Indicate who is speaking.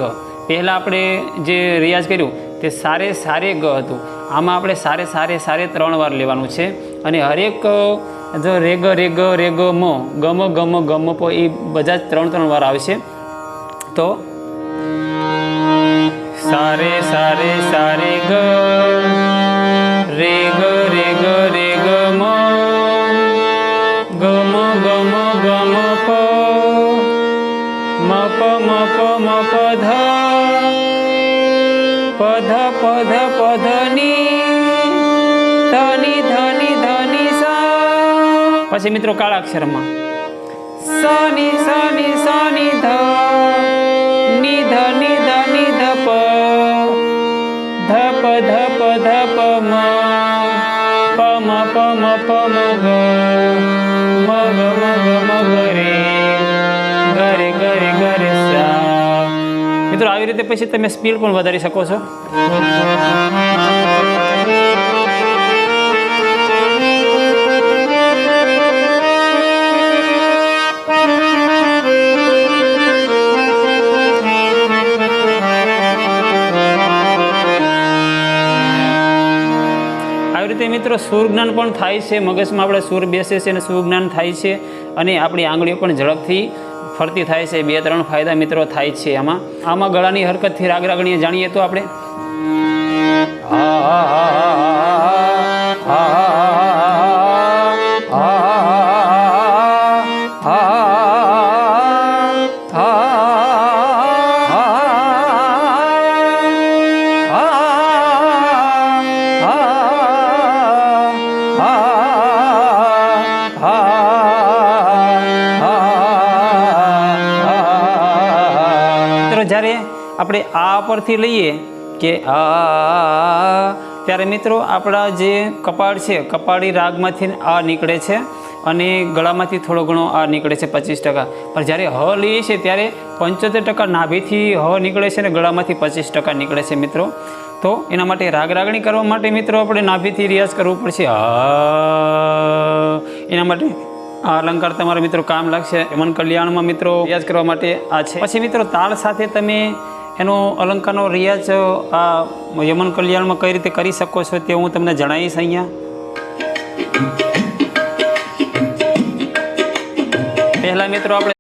Speaker 1: ગ। પહેલાં આપણે જે રિયાઝ કર્યું તે સારે સારે ગ હતું। આમાં આપણે સારે સારે સારે 3 વાર લેવાનું છે અને હરેક જો રેગ રેગ રેગ મ ગમ ગમ ગમ પ એ બધા જ 3 વાર આવશે। તો સારે સારે સારે ગ રેગ રેગ રેગ મ ગમ ગમ ગમ પ મ પ મ પ ધ પધ પધ પધની ધની ધની ધની સા। પછી મિત્રો કાળા અક્ષરમાં સની સની સની ધ ની ધ ની ધ ની ધ પ ધ પ ધ પ ધ પ મ પ મ પ મ પ મ ગ મ ગ મ ગ મ ગ રે ગરે ગરે ગરે સા। મિત્રો આવી રીતે પછી તમે સ્પીડ પણ વધારી શકો છો। આવી રીતે મિત્રો સુર જ્ઞાન પણ થાય છે। મગજમાં આપણે સુર બેસે છે અને સુર જ્ઞાન થાય છે અને આપણી આંગળીઓ પણ ઝડપથી ફરતી થાય છે। 2-3 ફાયદા મિત્રો થાય છે આમાં ગળાની હરકતથી રાગ રાગણીએ જાણીએ તો આપણે જ્યારે આપણે આ પરથી લઈએ કે આ ત્યારે મિત્રો આપણા જે કપાળ છે કપાળી રાગમાંથી આ નીકળે છે અને ગળામાંથી થોડો ઘણો આ નીકળે છે 25%। પણ જ્યારે હ લઈએ છીએ ત્યારે 75% નાભીથી હ નીકળે છે અને ગળામાંથી 25% નીકળે છે મિત્રો। તો એના માટે રાગ રાગણી કરવા માટે મિત્રો આપણે નાભીથી રિયાઝ કરવું પડશે। એના માટે આ અલંકાર તમારા મિત્રો કામ લાગશે। યમન કલ્યાણમાં મિત્રો રિયાઝ કરવા માટે આ છે। પછી મિત્રો તાલ સાથે તમે એનો અલંકારનો રિયાઝ આ યમન કલ્યાણમાં કઈ રીતે કરી શકો છો તે હું તમને જણાવીશ અહીંયા। પહેલા મિત્રો આપણે